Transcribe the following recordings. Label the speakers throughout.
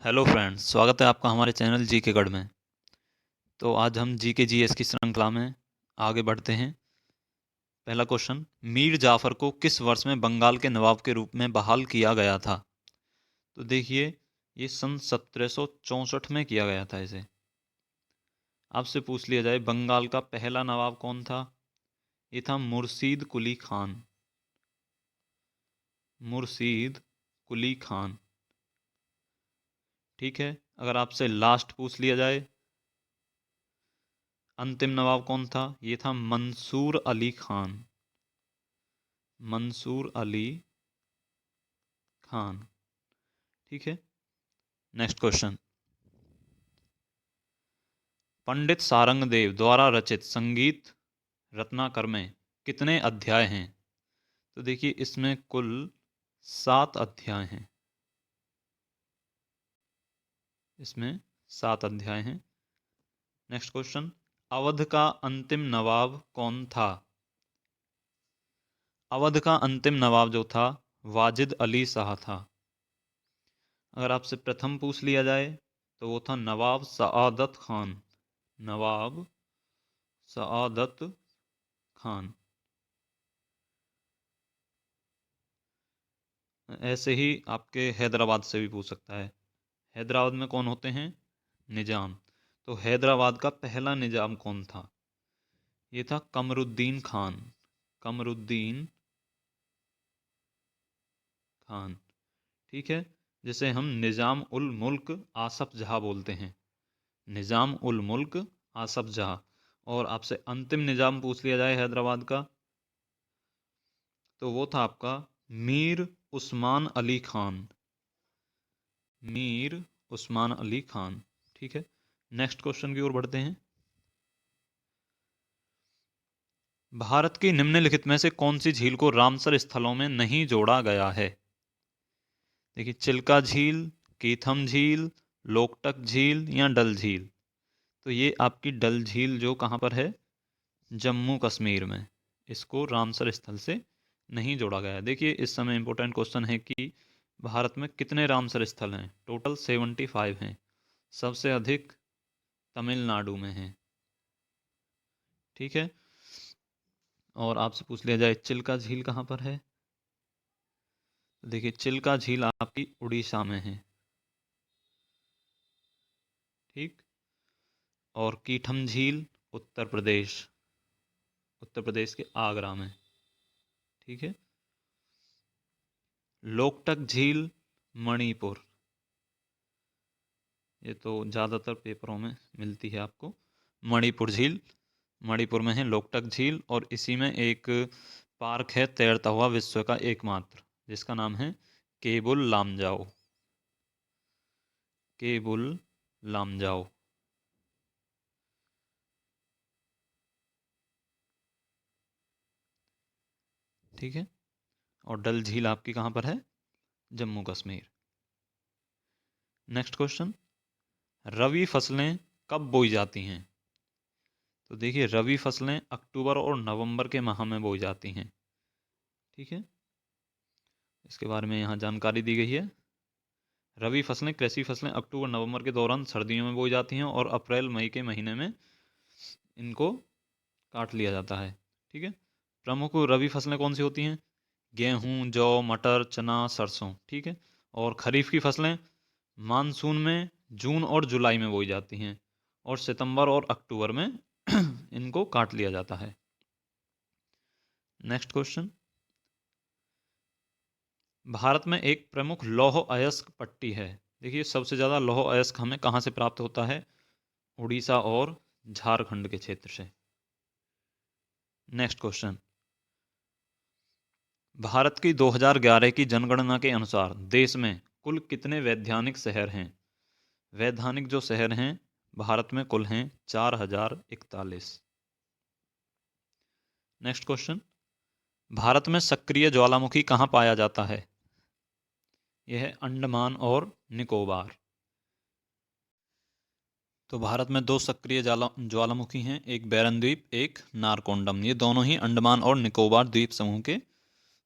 Speaker 1: Hello friends, स्वागत है आपका हमारे चैनल जी के गढ़ में। तो आज हम जी के जी एस की श्रृंखला में आगे बढ़ते हैं। पहला क्वेश्चन, मीर जाफ़र को किस वर्ष में बंगाल के नवाब के रूप में बहाल किया गया था? तो देखिए, ये सन 1764 में किया गया था इसे। आपसे पूछ लिया जाए बंगाल का पहला नवाब कौन था? ये था मुर्शीद कुली खान। मुर्शीद कुली खान। ठीक है, अगर आपसे लास्ट पूछ लिया जाए अंतिम नवाब कौन था? ये था मंसूर अली खान। मंसूर अली खान। ठीक है, नेक्स्ट क्वेश्चन, पंडित सारंगदेव द्वारा रचित संगीत रत्नाकर में कितने अध्याय हैं? तो देखिए, इसमें कुल 7 अध्याय हैं। इसमें 7 अध्याय हैं। नेक्स्ट क्वेश्चन, अवध का अंतिम नवाब कौन था? अवध का अंतिम नवाब जो था वाजिद अली शाह था। अगर आपसे प्रथम पूछ लिया जाए तो वो था नवाब सआदत खान। नवाब सआदत खान। ऐसे ही आपके हैदराबाद से भी पूछ सकता है। हैदराबाद में कौन होते हैं? निजाम। तो हैदराबाद का पहला निजाम कौन था? ये था कमरुद्दीन खान। कमरुद्दीन खान। ठीक है, जिसे हम निजाम उल मुल्क आसफ जहाँ बोलते हैं। निजाम उल मुल्क आसफ जहाँ। और आपसे अंतिम निजाम पूछ लिया जाए हैदराबाद का तो वो था आपका मीर उस्मान अली खान। मीर उस्मान अली खान। ठीक है, नेक्स्ट क्वेश्चन की ओर बढ़ते हैं। भारत की निम्नलिखित में से कौन सी झील को रामसर स्थलों में नहीं जोड़ा गया है? देखिए, चिल्का झील, कीथम झील, लोकटक झील या डल झील। तो ये आपकी डल झील जो कहाँ पर है? जम्मू कश्मीर में। इसको रामसर स्थल से नहीं जोड़ा गया है। देखिए, इस समय इंपॉर्टेंट क्वेश्चन है कि भारत में कितने रामसर स्थल हैं? टोटल 75 हैं। सबसे अधिक तमिलनाडु में है। ठीक है, और आपसे पूछ लिया जाए चिल्का झील कहाँ पर है? तो देखिए, चिल्का झील आपकी उड़ीसा में है। ठीक, और कीठम झील उत्तर प्रदेश। उत्तर प्रदेश के आगरा में। ठीक है, लोकटक झील मणिपुर। ये तो ज़्यादातर पेपरों में मिलती है आपको। मणिपुर झील मणिपुर में है लोकटक झील। और इसी में एक पार्क है तैरता हुआ विश्व का एकमात्र, जिसका नाम है केबुल लामजाओ। केबुल लामजाओ। ठीक है, और डल झील आपकी कहाँ पर है? जम्मू कश्मीर। नेक्स्ट क्वेश्चन, रवि फसलें कब बोई जाती हैं? तो देखिए, रवि फसलें अक्टूबर और नवंबर के माह में बोई जाती हैं। ठीक है, इसके बारे में यहाँ जानकारी दी गई है। रवि फसलें कृषि फसलें अक्टूबर नवंबर के दौरान सर्दियों में बोई जाती हैं और अप्रैल मई के महीने में इनको काट लिया जाता है। ठीक है, प्रमुख रवि फसलें कौन सी होती हैं? गेहूँ, जौ, मटर, चना, सरसों। ठीक है, और खरीफ की फसलें मानसून में जून और जुलाई में बोई जाती हैं और सितंबर और अक्टूबर में इनको काट लिया जाता है। नेक्स्ट क्वेश्चन, भारत में एक प्रमुख लौह अयस्क पट्टी है। देखिए, सबसे ज़्यादा लौह अयस्क हमें कहाँ से प्राप्त होता है? उड़ीसा और झारखंड के क्षेत्र से। नेक्स्ट क्वेश्चन, भारत की 2011 की जनगणना के अनुसार देश में कुल कितने वैधानिक शहर हैं? वैधानिक जो शहर हैं भारत में कुल हैं 4041। नेक्स्ट क्वेश्चन, भारत में सक्रिय ज्वालामुखी कहाँ पाया जाता है? यह है अंडमान और निकोबार। तो भारत में 2 सक्रिय ज्वालामुखी हैं, एक बैरन द्वीप, एक नारकोंडम। ये दोनों ही अंडमान और निकोबार द्वीप समूह के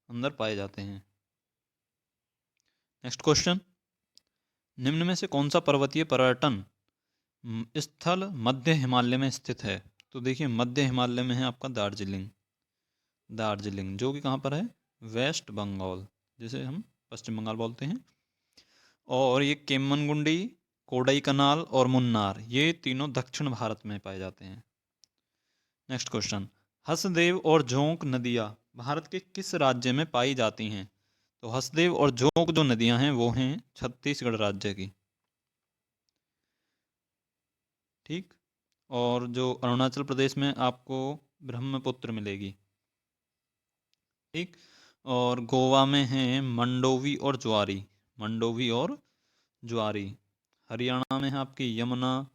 Speaker 1: अंदर पाए जाते हैं। नेक्स्ट क्वेश्चन, निम्न में से कौन सा पर्वतीय पर्यटन स्थल मध्य हिमालय में स्थित है? तो देखिए मध्य हिमालय में है आपका दार्जिलिंग। दार्जिलिंग जो कि कहाँ पर है? वेस्ट बंगाल, जिसे हम पश्चिम बंगाल बोलते हैं। और ये केम्मनगुंडी, कोडाई कनाल और मुन्नार, ये तीनों दक्षिण भारत में पाए जाते हैं। नेक्स्ट क्वेश्चन, हसदेव और झोंक नदियाँ भारत के किस राज्य में पाई जाती हैं? तो हसदेव और झोंक जो नदियाँ हैं वो हैं छत्तीसगढ़ राज्य की। ठीक। और जो अरुणाचल प्रदेश में आपको ब्रह्मपुत्र मिलेगी। ठीक। और गोवा में है मंडोवी और ज्वारी, मंडोवी और ज्वारी। हरियाणा में है आपकी यमुना,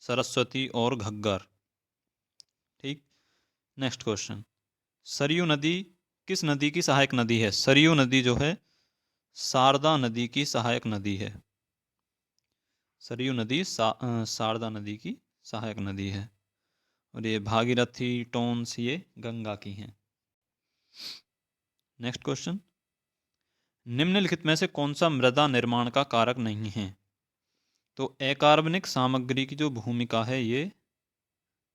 Speaker 1: सरस्वती और घग्गर। ठीक। नेक्स्ट क्वेश्चन, सरयू नदी किस नदी की सहायक नदी है? सरयू नदी जो है शारदा नदी की सहायक नदी है। सरयू नदी शारदा नदी की सहायक नदी है। और ये भागीरथी, टोन्स ये गंगा की हैं। नेक्स्ट क्वेश्चन, निम्नलिखित में से कौन सा मृदा निर्माण का कारक नहीं है? तो अकार्बनिक सामग्री की जो भूमिका है ये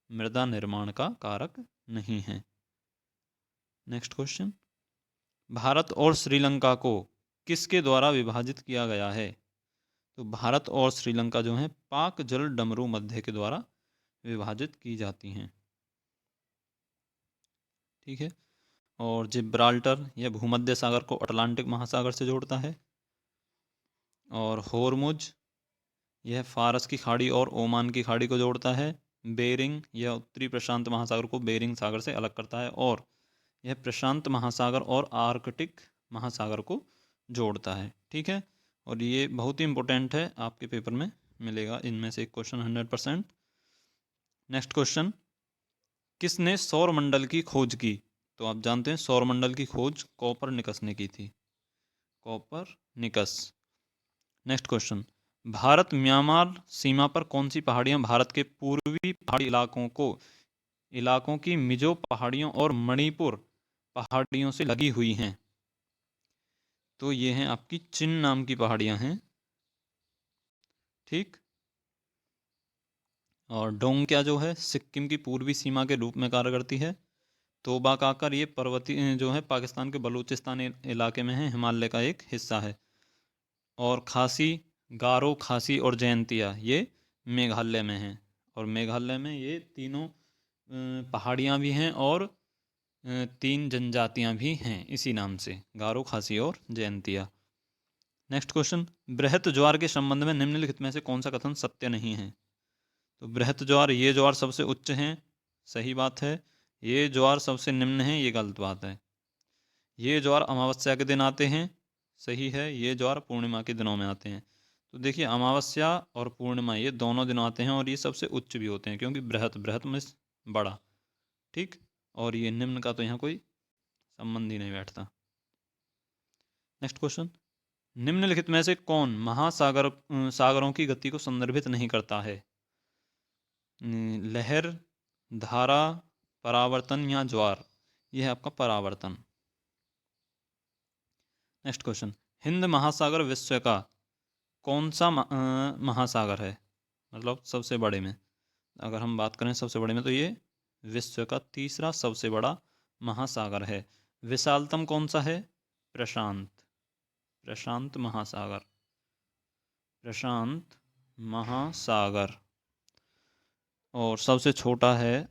Speaker 1: मृदा निर्माण का कारक नहीं है। नेक्स्ट क्वेश्चन, भारत और श्रीलंका को किसके द्वारा विभाजित किया गया है? तो भारत और श्रीलंका जो है पाक जल डमरू मध्य के द्वारा विभाजित की जाती हैं। ठीक है। और जिब्राल्टर यह भूमध्य सागर को अटलांटिक महासागर से जोड़ता है। और होर्मुज यह फारस की खाड़ी और ओमान की खाड़ी को जोड़ता है। बेरिंग यह उत्तरी प्रशांत महासागर को बेरिंग सागर से अलग करता है। और यह प्रशांत महासागर और आर्कटिक महासागर को जोड़ता है। ठीक है। और ये बहुत ही इंपॉर्टेंट है, आपके पेपर में मिलेगा इनमें से एक क्वेश्चन 100%। नेक्स्ट क्वेश्चन, किसने सौरमंडल की खोज की? तो आप जानते हैं सौरमंडल की खोज कोपरनिकस ने की थी, Copernicus. Next question, Bharat Myanmar सीमा पर कौन सी पहाड़ियां भारत के पूर्वी पहाड़ी इलाकों की मिजो पहाड़ियों और मणिपुर पहाड़ियों से लगी हुई हैं? तो ये हैं आपकी चिन नाम की पहाड़ियां हैं। ठीक। और डोंगक्या जो है सिक्किम की पूर्वी सीमा के रूप में कार्य करती है। तोबा काकर ये पर्वतीय जो है पाकिस्तान के बलूचिस्तान इलाके में है, हिमालय का एक हिस्सा है। और खासी, गारो, खासी और जयंतिया ये मेघालय में हैं। और मेघालय में ये तीनों पहाड़ियाँ भी हैं और तीन जनजातियाँ भी हैं इसी नाम से, गारो, खासी और जयंतिया। नेक्स्ट क्वेश्चन, बृहत ज्वार के संबंध में निम्नलिखित में से कौन सा कथन सत्य नहीं है? तो बृहत ज्वार ये ज्वार सबसे उच्च हैं, सही बात है। ये ज्वार सबसे निम्न है, ये गलत बात है। ये ज्वार अमावस्या के दिन आते हैं, सही है। ये ज्वार पूर्णिमा के दिनों में आते हैं। तो देखिए अमावस्या और पूर्णिमा ये दोनों दिन आते हैं और ये सबसे उच्च भी होते हैं, क्योंकि बृहत, बृहत में बड़ा। ठीक। और ये निम्न का तो यहाँ कोई संबंध ही नहीं बैठता। नेक्स्ट क्वेश्चन, निम्नलिखित में से कौन सागरों की गति को संदर्भित नहीं करता है? लहर, धारा, परावर्तन या ज्वार? यह है आपका परावर्तन। नेक्स्ट क्वेश्चन, हिंद महासागर विश्व का कौन सा महासागर है? मतलब सबसे बड़े में अगर हम बात करें सबसे बड़े में, तो ये विश्व का तीसरा सबसे बड़ा महासागर है। विशालतम कौन सा है? प्रशांत, प्रशांत महासागर, प्रशांत महासागर। और सबसे छोटा है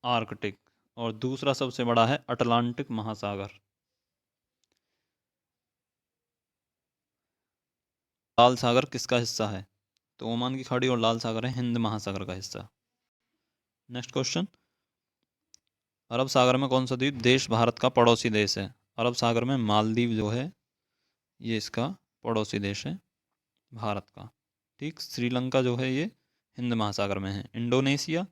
Speaker 1: आर्कटिक। और दूसरा सबसे बड़ा है अटलांटिक महासागर। लाल सागर किसका हिस्सा है? तो ओमान की खाड़ी और लाल सागर है हिंद महासागर का हिस्सा। नेक्स्ट क्वेश्चन, अरब सागर में कौन सा द्वीप देश भारत का पड़ोसी देश है? अरब सागर में मालदीव जो है ये इसका पड़ोसी देश है भारत का। ठीक। श्रीलंका जो है ये हिंद महासागर में है। इंडोनेशिया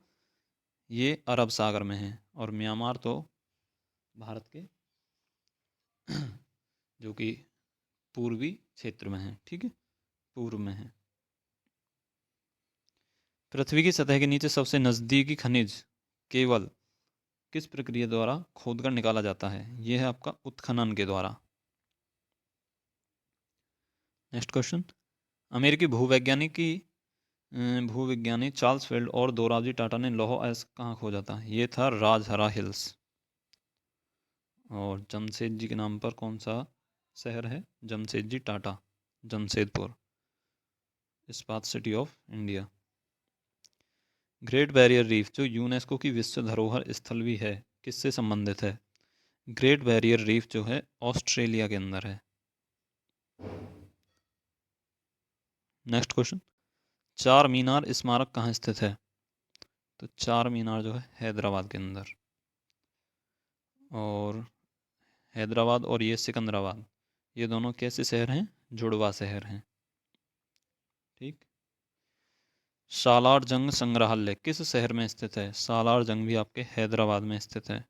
Speaker 1: ये अरब सागर में है। और म्यांमार तो भारत के जो कि पूर्वी क्षेत्र में है। ठीक है, पूर्व में है। पृथ्वी की सतह के नीचे सबसे नज़दीकी खनिज केवल किस प्रक्रिया द्वारा खोदकर निकाला जाता है? यह है आपका उत्खनन के द्वारा। नेक्स्ट क्वेश्चन, अमेरिकी भूवैज्ञानिक चार्ल्स फील्ड और दोराबजी टाटा ने लौह अयस्क कहाँ खोजा था? ये था राजहरा हिल्स। और जमशेदजी के नाम पर कौन सा शहर है? जमशेदजी टाटा, जमशेदपुर, इस्पात city of India. Great barrier reef जो यूनेस्को की विश्व धरोहर स्थल भी है, किससे संबंधित है? ग्रेट बैरियर रीफ जो है ऑस्ट्रेलिया के अंदर है। नेक्स्ट क्वेश्चन, चार मीनार स्मारक कहाँ स्थित है? तो चार मीनार जो है हैदराबाद के अंदर। और हैदराबाद और ये सिकंदराबाद, ये दोनों कैसे शहर हैं? जुड़वा शहर हैं। ठीक। सालार जंग संग्रहालय किस शहर में स्थित है? सालार जंग भी आपके हैदराबाद में स्थित है।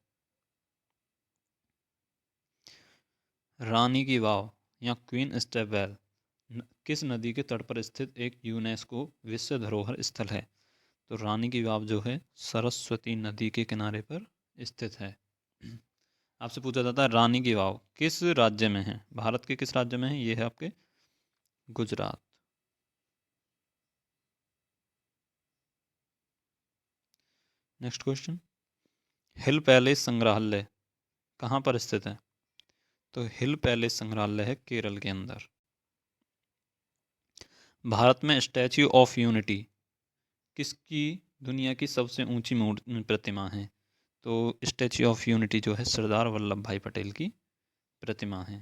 Speaker 1: रानी की वाव या क्वीन स्टेपवेल किस नदी के तट पर स्थित एक यूनेस्को विश्व धरोहर स्थल है? तो रानी की वाव जो है सरस्वती नदी के किनारे पर स्थित है। आपसे पूछा जाता है रानी की वाव किस राज्य में है? भारत के किस राज्य में है? ये है आपके गुजरात। नेक्स्ट क्वेश्चन, हिल पैलेस संग्रहालय कहाँ पर स्थित है? तो हिल पैलेस संग्रहालय है केरल के अंदर। भारत में स्टैच्यू ऑफ यूनिटी किसकी दुनिया की सबसे ऊंची प्रतिमा है? तो स्टैच्यू ऑफ यूनिटी जो है सरदार वल्लभ भाई पटेल की प्रतिमा है।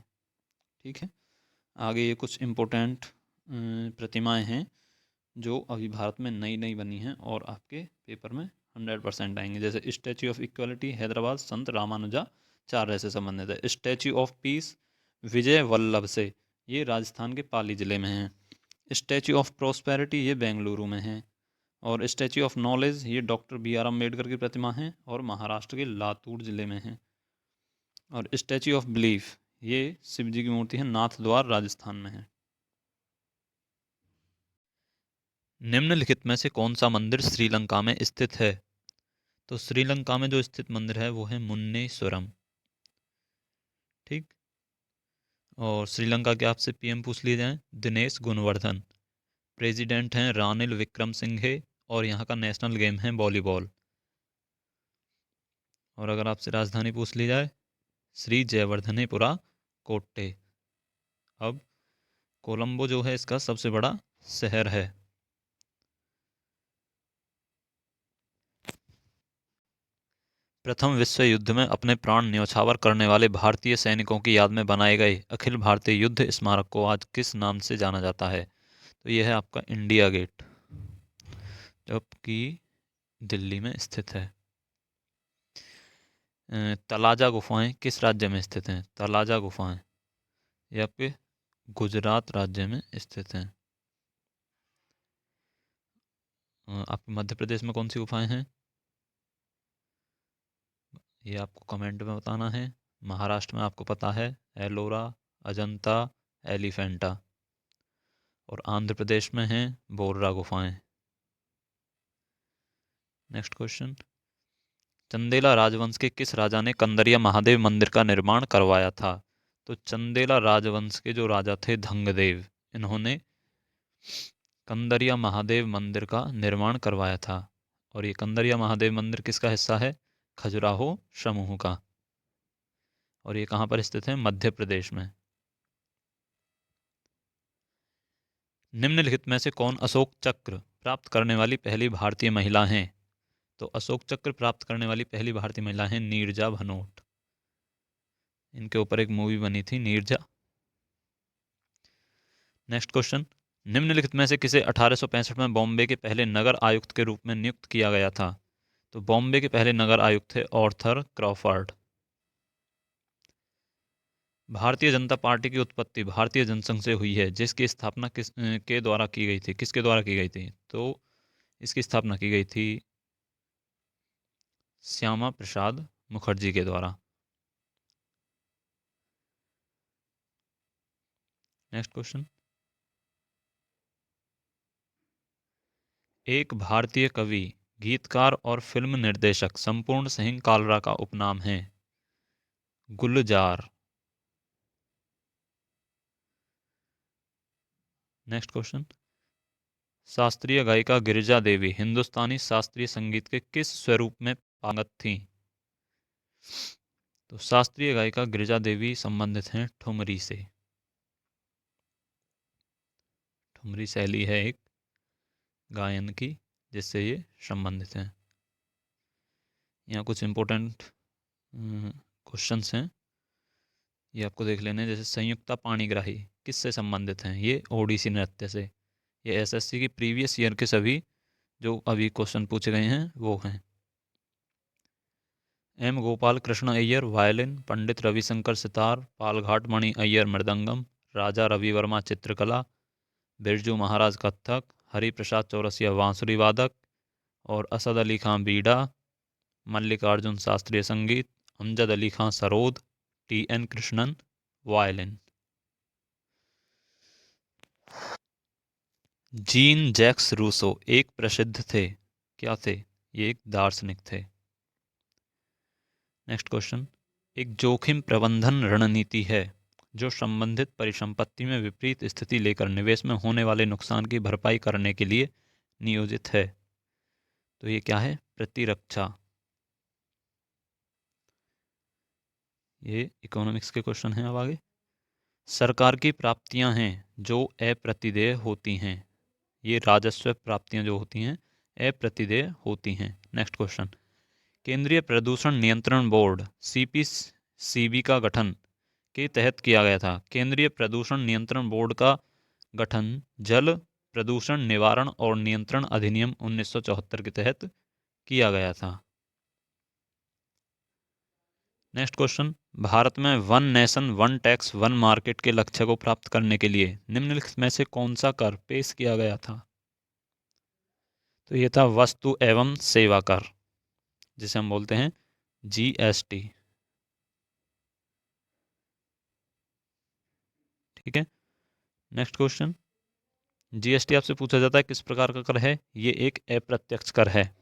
Speaker 1: ठीक है। आगे ये कुछ इम्पोर्टेंट प्रतिमाएं हैं जो अभी भारत में नई नई बनी हैं और आपके पेपर में 100% आएंगे। जैसे स्टैच्यू ऑफ इक्वलिटी हैदराबाद संत रामानुजाचार्य से संबंधित है। Statue of peace Vijay Vallabh से, ये राजस्थान के पाली जिले में है। स्टैच्यू ऑफ प्रॉस्पेरिटी ये बेंगलुरु में है। और स्टैच्यू ऑफ नॉलेज ये डॉक्टर बी आर अम्बेडकर की प्रतिमा है और महाराष्ट्र के लातूर जिले में है। और स्टैच्यू ऑफ बिलीफ ये शिव जी की मूर्ति है, नाथद्वार राजस्थान में है। निम्नलिखित में से कौन सा मंदिर श्रीलंका में स्थित है? तो श्रीलंका में जो स्थित मंदिर है वो है मुन्नेश्वरम। ठीक। और श्रीलंका के आपसे पीएम पूछ लिए जाएं, दिनेश गुणवर्धन। प्रेसिडेंट हैं रानिल विक्रमसिंघे और यहाँ का नेशनल गेम है वॉलीबॉल। और अगर आपसे राजधानी पूछ ली जाए, श्री जयवर्धनेपुरा कोट्टे। अब कोलंबो जो है इसका सबसे बड़ा शहर है। प्रथम विश्व युद्ध में अपने प्राण न्यौछावर करने वाले भारतीय सैनिकों की याद में बनाए गए अखिल भारतीय युद्ध स्मारक को आज किस नाम से जाना जाता है? तो यह है आपका इंडिया गेट, जो कि दिल्ली में स्थित है। तलाजा गुफाएं किस राज्य में स्थित हैं? तलाजा गुफाएं ये आपके गुजरात राज्य में स्थित हैं। आपके मध्य प्रदेश में कौन सी गुफाएं हैं? ये आपको कमेंट में बताना है। महाराष्ट्र में आपको पता है एलोरा, अजंता, एलिफेंटा। और आंध्र प्रदेश में हैं बोर्रा गुफाएं। नेक्स्ट क्वेश्चन, चंदेला राजवंश के किस राजा ने कंदरिया महादेव मंदिर का निर्माण करवाया था? तो चंदेला राजवंश के जो राजा थे धंगदेव, इन्होंने कंदरिया महादेव मंदिर का निर्माण करवाया था। और ये कंदरिया महादेव मंदिर किसका हिस्सा है? खजुराहो समूह का। और ये कहाँ पर स्थित है? मध्य प्रदेश में। निम्नलिखित में से कौन अशोक चक्र प्राप्त करने वाली पहली भारतीय महिला हैं? तो अशोक चक्र प्राप्त करने वाली पहली भारतीय महिला है नीरजा भनोट। इनके ऊपर एक मूवी बनी थी नीरजा। नेक्स्ट क्वेश्चन, निम्नलिखित में से किसे 1865 में बॉम्बे के पहले नगर आयुक्त के रूप में नियुक्त किया गया था? तो बॉम्बे के पहले नगर आयुक्त थे Arthur Crawford. Bharatiya Janata party की उत्पत्ति भारतीय जनसंघ से हुई है, जिसकी स्थापना किस के द्वारा की गई थी? किसके द्वारा की गई थी? तो इसकी स्थापना की गई थी श्यामा प्रसाद मुखर्जी के द्वारा। नेक्स्ट क्वेश्चन, एक भारतीय कवि, गीतकार और फिल्म निर्देशक संपूर्ण सिंह कालरा का उपनाम है गुलजार। नेक्स्ट क्वेश्चन, शास्त्रीय गायिका गिरिजा देवी हिंदुस्तानी शास्त्रीय संगीत के किस स्वरूप में पारंगत थीं? तो शास्त्रीय गायिका गिरिजा देवी संबंधित हैं ठुमरी से। ठुमरी शैली है एक गायन की जिससे ये संबंधित हैं। यहाँ कुछ इंपॉर्टेंट क्वेश्चंस हैं, ये आपको देख लेने हैं। जैसे संयुक्ता पाणिग्राही किससे संबंधित हैं? ये ओडिसी नृत्य से। ये एसएससी की प्रीवियस ईयर के सभी जो अभी क्वेश्चन पूछे गए हैं वो हैं। एम गोपाल कृष्ण अय्यर वायलिन, पंडित रविशंकर सितार, पालघाट मणि अय्यर मृदंगम, राजा रवि वर्मा चित्रकला, बिरजू महाराज कत्थक, हरिप्रसाद चौरसिया बांसुरी वादक और असद अली खां बीड़ा, मल्लिकार्जुन शास्त्रीय संगीत, Amjad Ali Khan sarod, T N Krishnan violin. Jean Jacques Rousseau एक प्रसिद्ध थे, क्या थे? ये एक दार्शनिक थे। नेक्स्ट क्वेश्चन, एक जोखिम प्रबंधन रणनीति है जो संबंधित परिसंपत्ति में विपरीत स्थिति लेकर निवेश में होने वाले नुकसान की भरपाई करने के लिए नियोजित है। तो ये क्या है? प्रतिरक्षा। ये इकोनॉमिक्स के क्वेश्चन हैं। अब आगे, सरकार की प्राप्तियां हैं जो अप्रतिदेय होती हैं। ये राजस्व प्राप्तियां जो होती हैं अप्रतिदेय होती हैं। नेक्स्ट क्वेश्चन, केंद्रीय प्रदूषण नियंत्रण बोर्ड सीपीसीबी का गठन के तहत किया गया था। केंद्रीय प्रदूषण नियंत्रण बोर्ड का गठन जल प्रदूषण निवारण और नियंत्रण अधिनियम 1974 के तहत किया गया था। नेक्स्ट क्वेश्चन, भारत में one nation one tax one market के लक्ष्य को प्राप्त करने के लिए निम्नलिखित में से कौन सा कर पेश किया गया था? तो ये था वस्तु एवं सेवा कर, जिसे हम बोलते हैं जीएसटी। ठीक है। नेक्स्ट क्वेश्चन, जीएसटी आपसे पूछा जाता है किस प्रकार का कर है? ये एक अप्रत्यक्ष कर है।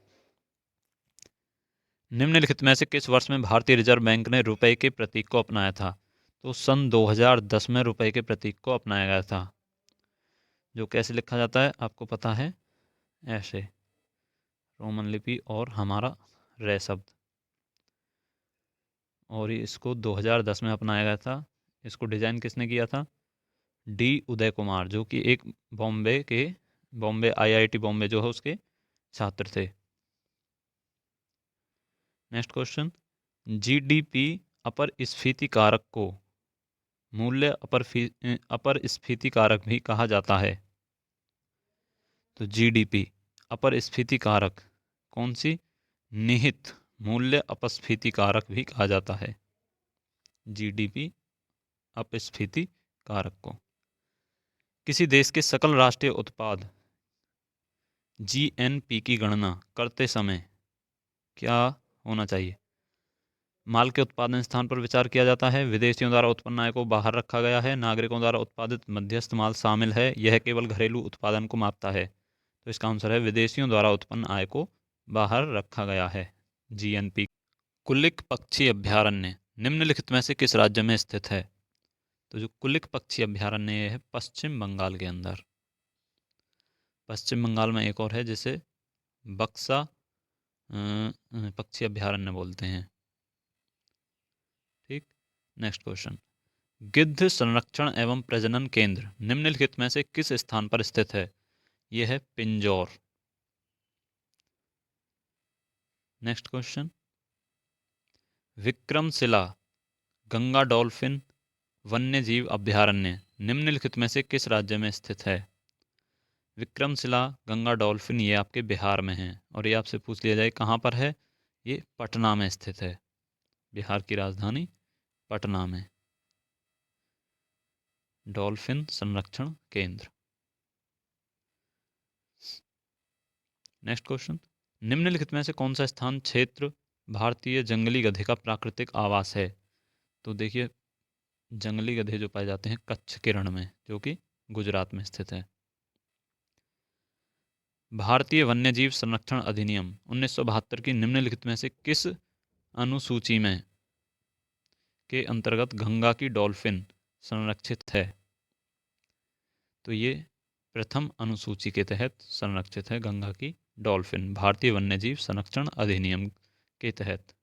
Speaker 1: निम्नलिखित में से किस वर्ष में भारतीय रिजर्व बैंक ने रुपए के प्रतीक को अपनाया था? तो सन 2010 में रुपए के प्रतीक को अपनाया गया था, जो कैसे लिखा जाता है आपको पता है? ऐसे, रोमन लिपि और हमारा रे शब्द। और इसको 2010 में अपनाया गया था। इसको डिजाइन किसने किया था? डी उदय कुमार, जो कि एक बॉम्बे आईआईटी बॉम्बे जो है उसके छात्र थे। नेक्स्ट क्वेश्चन, जीडीपी अपरस्फीति कारक को मूल्य अपरस्फीति कारक भी कहा जाता है। तो जीडीपी अपरस्फीति कारक कौन सी? निहित मूल्य अपस्फीति कारक भी कहा जाता है जीडीपी अपस्फीति कारक को। किसी देश के सकल राष्ट्रीय उत्पाद जीएनपी की गणना करते समय क्या होना चाहिए? माल के उत्पादन स्थान पर विचार किया जाता है, विदेशियों द्वारा उत्पन्न आय को बाहर रखा गया है, नागरिकों द्वारा उत्पादित मध्यस्थ माल शामिल है, यह केवल घरेलू उत्पादन को मापता है। तो इसका आंसर है विदेशियों द्वारा उत्पन्न आय को बाहर रखा गया है, जीएनपी। कुलिक पक्षी अभ्यारण्य निम्नलिखित में से किस राज्य में स्थित है? तो जो कुलिक पक्षी अभ्यारण्य है पश्चिम बंगाल के अंदर। पश्चिम बंगाल में एक और है जिसे बक्सा पक्षी अभ्यारण्य बोलते हैं। ठीक। नेक्स्ट क्वेश्चन, गिद्ध संरक्षण एवं प्रजनन केंद्र निम्नलिखित में से किस स्थान पर स्थित है? यह है Pinjore. Next question, Vikramshila Ganga dolphin वन्यजीव अभ्यारण्य निम्नलिखित में से किस राज्य में स्थित है? विक्रमशिला गंगा डॉल्फिन ये आपके बिहार में है। और ये आपसे पूछ लिया जाए कहाँ पर है? ये पटना में स्थित है, बिहार की राजधानी पटना में। डॉल्फिन संरक्षण केंद्र। नेक्स्ट क्वेश्चन, निम्नलिखित में से कौन सा स्थान क्षेत्र भारतीय जंगली गधे का प्राकृतिक आवास है? तो देखिए, जंगली गधे जो पाए जाते हैं कच्छ के रण में, जो कि गुजरात में स्थित है। भारतीय वन्यजीव संरक्षण अधिनियम 1972 की निम्नलिखित में से किस अनुसूची में के अंतर्गत गंगा की डॉल्फिन संरक्षित है? तो ये प्रथम अनुसूची के तहत संरक्षित है गंगा की डॉल्फिन, भारतीय वन्यजीव संरक्षण अधिनियम के तहत।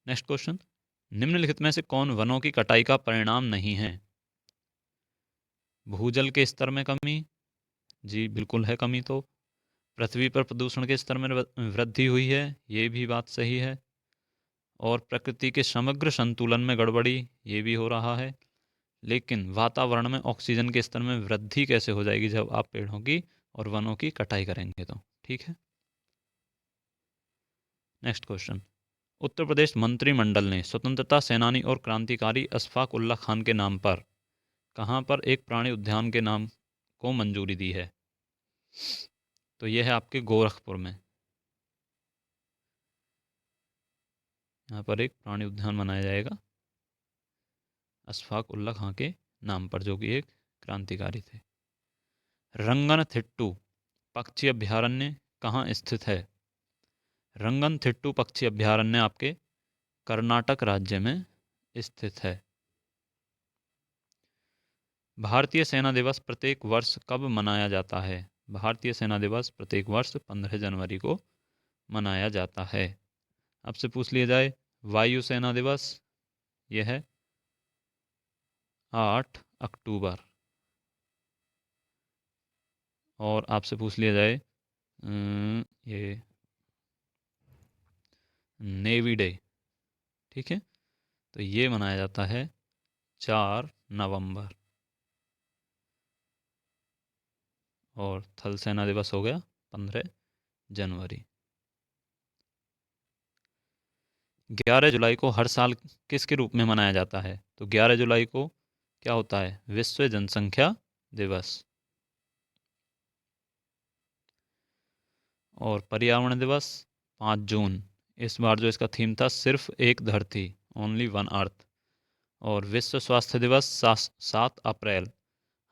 Speaker 1: नेक्स्ट क्वेश्चन, निम्नलिखित में से कौन वनों की कटाई का परिणाम नहीं है? भूजल के स्तर में कमी, जी बिल्कुल है कमी। तो पृथ्वी पर प्रदूषण के स्तर में वृद्धि हुई है, ये भी बात सही है। और प्रकृति के समग्र संतुलन में गड़बड़ी, ये भी हो रहा है। लेकिन वातावरण में ऑक्सीजन के स्तर में वृद्धि कैसे हो जाएगी जब आप पेड़ों की और वनों की कटाई करेंगे तो। ठीक है। नेक्स्ट क्वेश्चन, उत्तर प्रदेश मंत्रिमंडल ने स्वतंत्रता सेनानी और क्रांतिकारी अशफाक उल्लाह खान के नाम पर कहाँ पर एक प्राणी उद्यान के नाम को मंजूरी दी है? तो यह है आपके गोरखपुर में। यहाँ पर एक प्राणी उद्यान बनाया जाएगा अशफाक उल्लाह खां के नाम पर, जो कि एक क्रांतिकारी थे। रंगनथिट्टू पक्षी अभयारण्य कहाँ स्थित है? रंगनथिट्टू पक्षी अभयारण्य आपके कर्नाटक राज्य में स्थित है। भारतीय सेना दिवस प्रत्येक वर्ष कब मनाया जाता है? भारतीय सेना दिवस प्रत्येक वर्ष 15 जनवरी को मनाया जाता है। आपसे पूछ लिया जाए वायु सेना दिवस, यह है 8 अक्टूबर। और आपसे पूछ लिया जाए ये नेवी डे, ठीक है, तो ये मनाया जाता है 4 नवंबर। और थल सेना दिवस हो गया 15 जनवरी। 11 जुलाई को हर साल किसके रूप में मनाया जाता है? तो 11 जुलाई को क्या होता है? विश्व जनसंख्या दिवस। और पर्यावरण दिवस 5 जून। इस बार जो इसका थीम था सिर्फ एक धरती, ओनली वन अर्थ। और विश्व स्वास्थ्य दिवस 7 अप्रैल,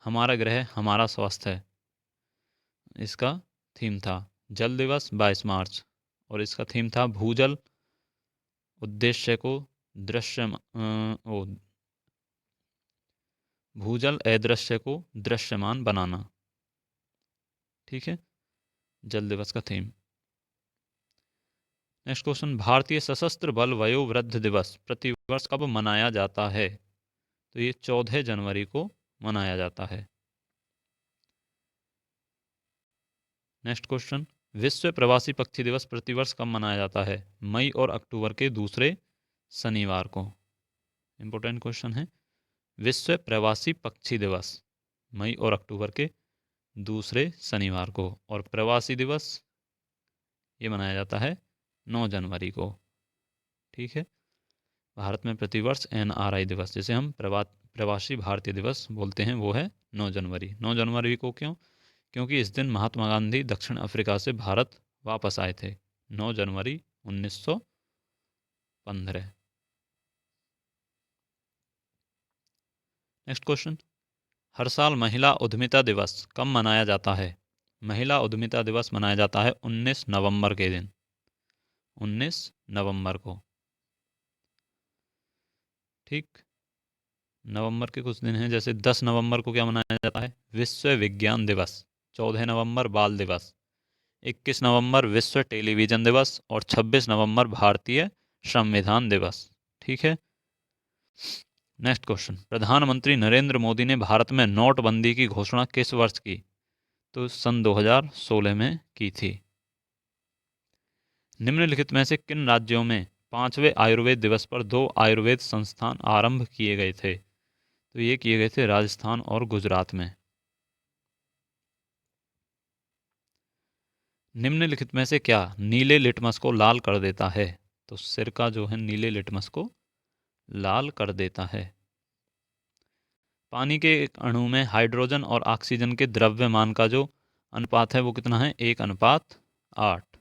Speaker 1: हमारा ग्रह हमारा स्वास्थ्य, इसका थीम था। जल दिवस 22 मार्च, और इसका थीम था भूजल उद्देश्य को भूजल अदृश्य को दृश्यमान बनाना। ठीक है, जल दिवस का थीम। नेक्स्ट क्वेश्चन, भारतीय सशस्त्र बल वयोवृद्ध दिवस प्रतिवर्ष कब मनाया जाता है? तो ये 14 जनवरी को मनाया जाता है। नेक्स्ट क्वेश्चन, विश्व प्रवासी पक्षी दिवस प्रतिवर्ष कब मनाया जाता है? मई और अक्टूबर के दूसरे शनिवार को। इंपॉर्टेंट क्वेश्चन है। विश्व प्रवासी पक्षी दिवस मई और अक्टूबर के दूसरे शनिवार को। और प्रवासी दिवस ये मनाया जाता है 9 जनवरी को। ठीक है, भारत में प्रतिवर्ष NRI दिवस, जिसे हम प्रवासी भारतीय दिवस बोलते हैं, वो है 9 जनवरी। 9 जनवरी को क्यों? क्योंकि इस दिन महात्मा गांधी दक्षिण अफ्रीका से भारत वापस आए थे, 9 जनवरी 1915। नेक्स्ट क्वेश्चन, हर साल महिला उद्यमिता दिवस कब मनाया जाता है? महिला उद्यमिता दिवस मनाया जाता है 19 नवंबर के दिन, 19 नवंबर को। ठीक, नवंबर के कुछ दिन हैं, जैसे 10 नवंबर को क्या मनाया जाता है? विश्व विज्ञान दिवस। 14 नवंबर बाल दिवस। 21 नवंबर विश्व टेलीविजन दिवस। और 26 नवंबर भारतीय संविधान दिवस। ठीक है। नेक्स्ट क्वेश्चन, प्रधानमंत्री नरेंद्र मोदी ने भारत में नोटबंदी की घोषणा किस वर्ष की? तो सन 2016 में की थी। निम्नलिखित में से किन राज्यों में 5वें आयुर्वेद दिवस पर 2 आयुर्वेद संस्थान आरंभ किए गए थे? तो ये किए गए थे राजस्थान और गुजरात में। निम्नलिखित में से क्या नीले लिटमस को लाल कर देता है? तो सिरका जो है नीले लिटमस को लाल कर देता है। पानी के एक अणु में हाइड्रोजन और ऑक्सीजन के द्रव्यमान का जो अनुपात है वो कितना है? 1:8।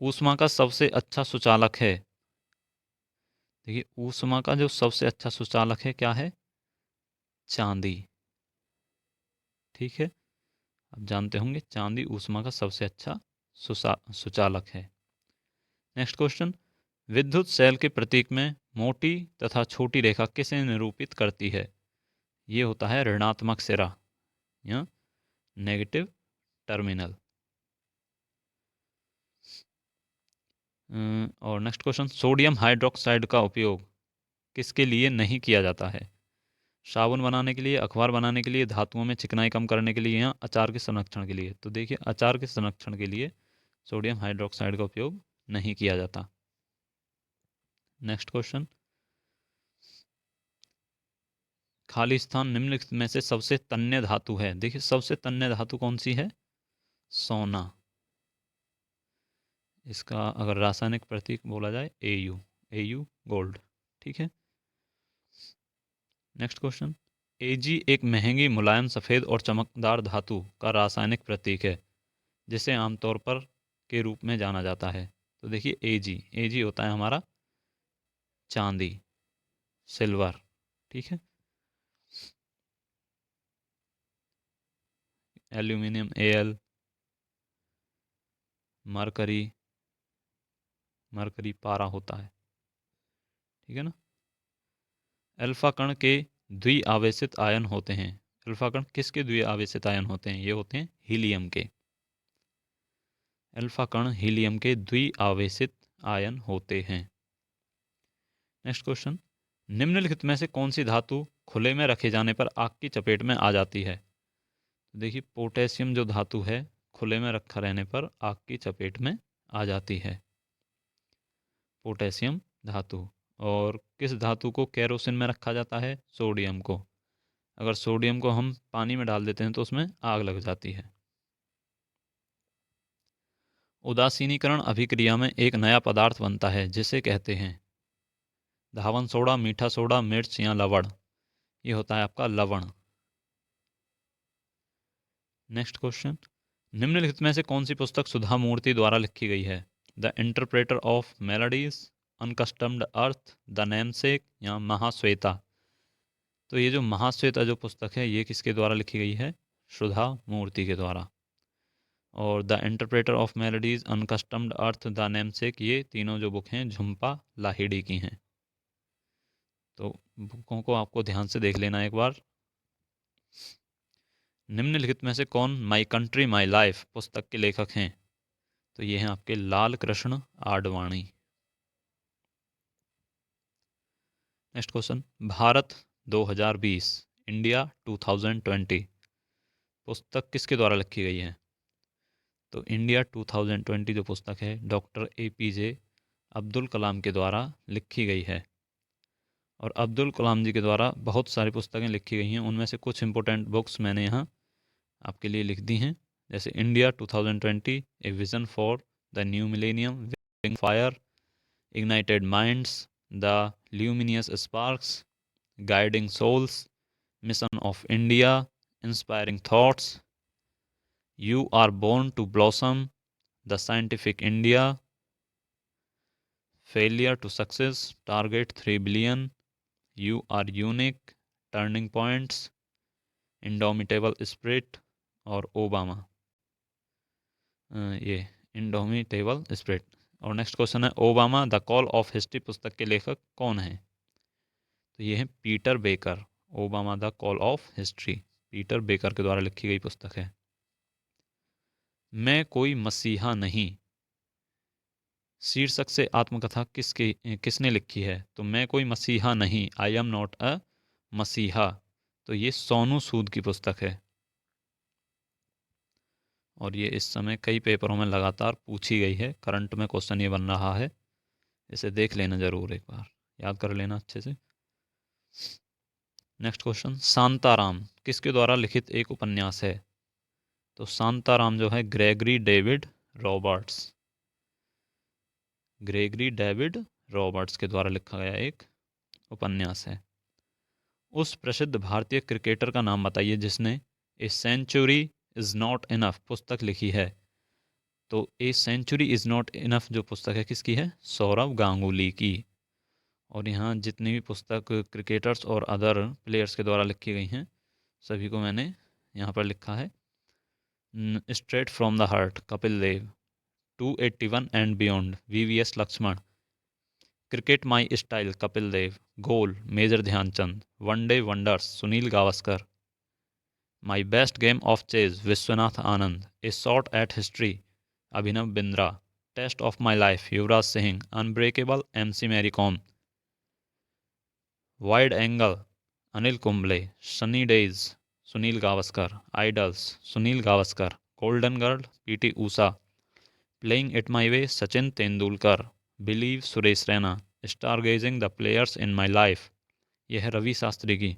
Speaker 1: ऊष्मा का सबसे अच्छा सुचालक है, देखिए ऊष्मा का जो सबसे अच्छा सुचालक है क्या है? चांदी। ठीक है, आप जानते होंगे चांदी ऊष्मा का सबसे अच्छा सुचालक है। नेक्स्ट क्वेश्चन, विद्युत सेल के प्रतीक में मोटी तथा छोटी रेखा किसे निरूपित करती है? ये होता है ऋणात्मक सिरा या नेगेटिव टर्मिनल। और नेक्स्ट क्वेश्चन, सोडियम हाइड्रोक्साइड का उपयोग किसके लिए नहीं किया जाता है? साबुन बनाने के लिए, अखबार बनाने के लिए, धातुओं में चिकनाई कम करने के लिए या अचार के संरक्षण के लिए? तो देखिए, अचार के संरक्षण के लिए सोडियम हाइड्रोक्साइड का उपयोग नहीं किया जाता। नेक्स्ट क्वेश्चन, खाली स्थान निम्नलिखित में से सबसे तन्य धातु है? देखिए, सबसे तन्य धातु कौन सी है? सोना। इसका अगर रासायनिक प्रतीक बोला जाए Au, Au गोल्ड। ठीक है। नेक्स्ट क्वेश्चन, Ag एक महंगी, मुलायम, सफ़ेद और चमकदार धातु का रासायनिक प्रतीक है जिसे आमतौर पर के रूप में जाना जाता है। तो देखिए, Ag होता है हमारा चांदी, सिल्वर। ठीक है। एल्यूमिनियम Al, मरकरी, मरकरी पारा होता है। ठीक है ना। अल्फा कण के द्विआवेशित आयन होते हैं। अल्फा कण किसके द्विआवेशित आयन होते हैं? ये होते हैं हीलियम के। अल्फा कण हीलियम के द्विआवेशित आयन होते हैं। नेक्स्ट क्वेश्चन, निम्नलिखित में से कौन सी धातु खुले में रखे जाने पर आग की चपेट में आ जाती है? तो देखिए, पोटेशियम जो धातु है खुले में रखा रहने पर आग की चपेट में आ जाती है, पोटेशियम धातु। और किस धातु को केरोसिन में रखा जाता है? सोडियम को। अगर सोडियम को हम पानी में डाल देते हैं तो उसमें आग लग जाती है। उदासीनीकरण अभिक्रिया में एक नया पदार्थ बनता है जिसे कहते हैं? धावन सोडा, मीठा सोडा, मिर्च या लवण? ये होता है आपका लवण। नेक्स्ट क्वेश्चन, निम्नलिखित में से कौन सी पुस्तक सुधा मूर्ति द्वारा लिखी गई है? The interpreter of maladies, unaccustomed earth, the namesake या महाश्वेता? तो ये जो महाश्वेता जो पुस्तक है ये किसके द्वारा लिखी गई है? सुधा मूर्ति के द्वारा। और the interpreter of maladies, unaccustomed earth, the namesake, ये तीनों जो बुक हैं झुम्पा लाहिड़ी की हैं। तो बुकों को आपको ध्यान से देख लेना एक बार। निम्नलिखित में से कौन माई कंट्री माई लाइफ पुस्तक के लेखक हैं? तो ये हैं आपके Lal Krishna Advani. Next question, Bharat 2020, India 2020 पुस्तक किसके द्वारा लिखी गई है? तो इंडिया 2020 जो पुस्तक है डॉक्टर APJ अब्दुल कलाम के द्वारा लिखी गई है। और अब्दुल कलाम जी के द्वारा बहुत सारी पुस्तकें लिखी गई हैं, उनमें से कुछ इंपॉर्टेंट बुक्स मैंने यहाँ आपके लिए लिख दी हैं, जैसे India 2020, a vision for the new millennium, wing fire, ignited minds, the luminous sparks, guiding souls, mission of India, inspiring thoughts, you are born to blossom, the scientific India, failure to success, target 3 billion, you are unique, turning points, indomitable spirit और Obama. ये indomitable spirit. और next question है, Obama the call of history पुस्तक के लेखक कौन है? तो ये है Peter baker. Obama the call of history Peter baker के द्वारा लिखी गई पुस्तक है। मैं कोई मसीहा नहीं शीर्षक से आत्मकथा किसने लिखी है? तो मैं कोई मसीहा नहीं, आई एम नॉट अ मसीहा, तो ये सोनू सूद की पुस्तक है। और ये इस समय कई पेपरों में लगातार पूछी गई है, करंट में क्वेश्चन ये बन रहा है, इसे देख लेना जरूर, एक बार याद कर लेना अच्छे से। नेक्स्ट क्वेश्चन, शांताराम किसके द्वारा लिखित एक उपन्यास है? तो शांताराम जो है Gregory David Roberts, Gregory David Roberts के द्वारा लिखा गया एक उपन्यास है। उस प्रसिद्ध भारतीय क्रिकेटर का नाम बताइए जिसने a century is not enough पुस्तक लिखी है। तो a century is not enough जो पुस्तक है किसकी है? सौरव गांगुली की। और यहाँ जितनी भी पुस्तक क्रिकेटर्स और अदर प्लेयर्स के द्वारा लिखी गई हैं सभी को मैंने यहाँ पर लिखा है। Straight from the heart Kapil Dev, 281 and beyond VVS Laxman, cricket my style Kapil Dev, goal Major Dhyan Chand, one day wonders Sunil Gavaskar, my best game of chess Vishwanath Anand, a shot at history Abhinav Bindra, test of my life Yuvraj Singh, unbreakable MC Mary Kom, wide angle Anil Kumble, sunny days Sunil Gavaskar, idols Sunil Gavaskar, golden girl PT Usha, playing it my way Sachin Tendulkar, believe Suresh Raina, star gazing the players in my life, यह है रवि शास्त्री की,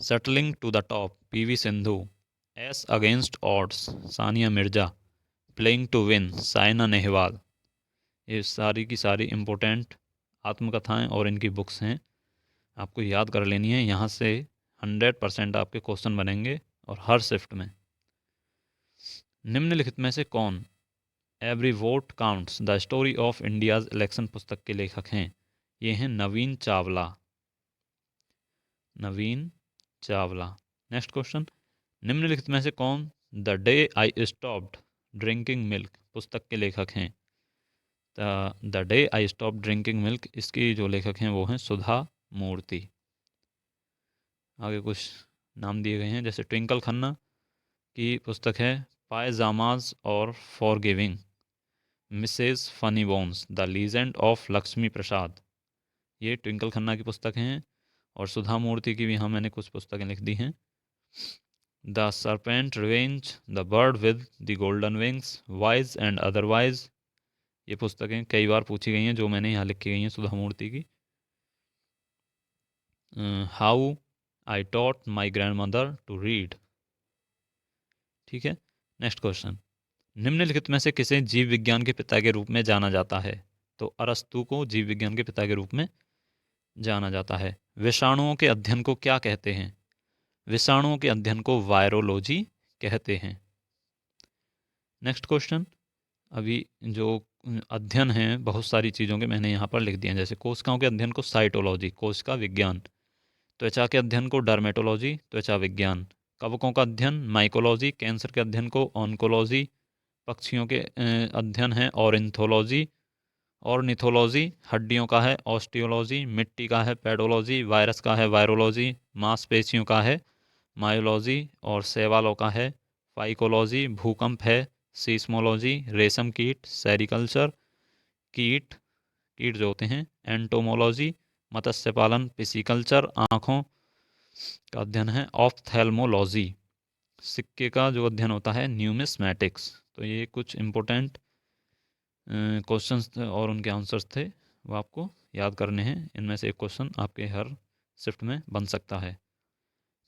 Speaker 1: settling to the top PV Sindhu, ace against odds Sania Mirza, playing to win Saina Nehwal. ये सारी की सारी important आत्मकथाएं और इनकी books हैं, आपको याद कर लेनी है। यहाँ से 100% आपके क्वेश्चन बनेंगे और हर शिफ्ट में। निम्नलिखित में से कौन every vote counts the story of India's election पुस्तक के लेखक हैं? ये हैं नवीन चावला। नवीन चावला। नेक्स्ट क्वेश्चन, निम्नलिखित में से कौन the day I stopped drinking milk पुस्तक के लेखक हैं? The day I stop drinking milk, इसकी जो लेखक हैं वो हैं सुधा मूर्ति। आगे कुछ नाम दिए गए हैं, जैसे ट्विंकल खन्ना की पुस्तक है pyjamas are forgiving, Mrs Funny Bones the legend of Lakshmi Prasad, ये ट्विंकल खन्ना की पुस्तकें हैं। और सुधा मूर्ति की भी यहाँ मैंने कुछ पुस्तकें लिख दी हैं। The serpent revenge, the bird with the golden wings, wise and otherwise, ये पुस्तकें कई बार पूछी गई हैं जो मैंने यहाँ लिखी गई हैं सुधा मूर्ति की। How I taught my grandmother to read. ठीक है, नेक्स्ट क्वेश्चन, निम्नलिखित में से किसे जीव विज्ञान के पिता के रूप में जाना जाता है? तो अरस्तु को जीव विज्ञान के पिता के रूप में जाना जाता है। विषाणुओं के अध्ययन को क्या कहते हैं? विषाणुओं के अध्ययन को वायरोलॉजी कहते हैं। नेक्स्ट क्वेश्चन, अभी जो अध्ययन है बहुत सारी चीज़ों के मैंने यहाँ पर लिख दिए हैं, जैसे कोशिकाओं के अध्ययन को साइटोलॉजी कोशिका विज्ञान, त्वचा के अध्ययन को डर्मेटोलॉजी त्वचा विज्ञान, कवकों का अध्ययन माइकोलॉजी, कैंसर के अध्ययन को ऑन्कोलॉजी, पक्षियों के अध्ययन है ऑर्निथोलॉजी, ऑर्निथोलॉजी, हड्डियों का है ऑस्टियोलॉजी, मिट्टी का है पेडोलॉजी, वायरस का है वायरोलॉजी, मांसपेशियों का है मायोलॉजी, और शैवालों का है फाइकोलॉजी, भूकंप है सीस्मोलॉजी, रेशम कीट सेरिकल्चर, कीट कीट जो होते हैं एंटोमोलॉजी, मत्स्य पालन पिसिकल्चर, आँखों का अध्ययन है ऑफ्थेल्मोलॉजी, सिक्के का जो अध्ययन होता है न्यूमिस्मैटिक्स। तो ये कुछ इम्पोर्टेंट क्वेश्चंस थे और उनके आंसर्स थे, वो आपको याद करने हैं। इनमें से एक क्वेश्चन आपके हर शिफ्ट में बन सकता है।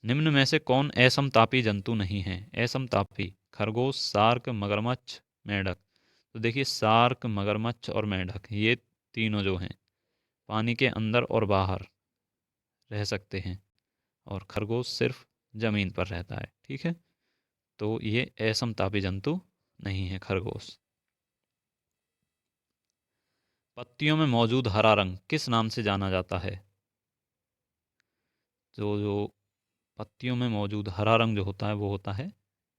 Speaker 1: निम्न में से कौन असमतापी जंतु नहीं है? असमतापी खरगोश, शार्क, मगरमच्छ, मेंढक। तो देखिए शार्क, मगरमच्छ और मेंढक ये तीनों जो हैं पानी के अंदर और बाहर रह सकते हैं, और खरगोश सिर्फ ज़मीन पर रहता है। ठीक है, तो ये असमतापी जंतु नहीं है खरगोश। पत्तियों में मौजूद हरा रंग किस नाम से जाना जाता है? जो पत्तियों में मौजूद हरा रंग जो होता है वो होता है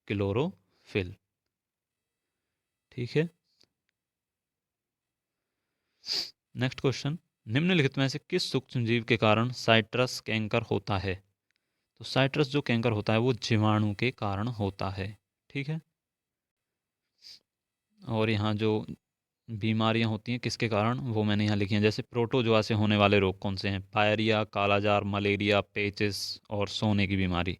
Speaker 1: क्लोरोफिल। ठीक है, नेक्स्ट क्वेश्चन, निम्नलिखित में से किस सूक्ष्मजीव के कारण साइट्रस कैंकर होता है? तो साइट्रस जो कैंकर होता है वो जीवाणु के कारण होता है। ठीक है, और यहाँ जो बीमारियाँ होती हैं किसके कारण वो मैंने यहाँ लिखी हैं, जैसे प्रोटोजोआ से होने वाले रोग कौन से हैं? पायरिया, कालाजार, मलेरिया, पेचिस और सोने की बीमारी।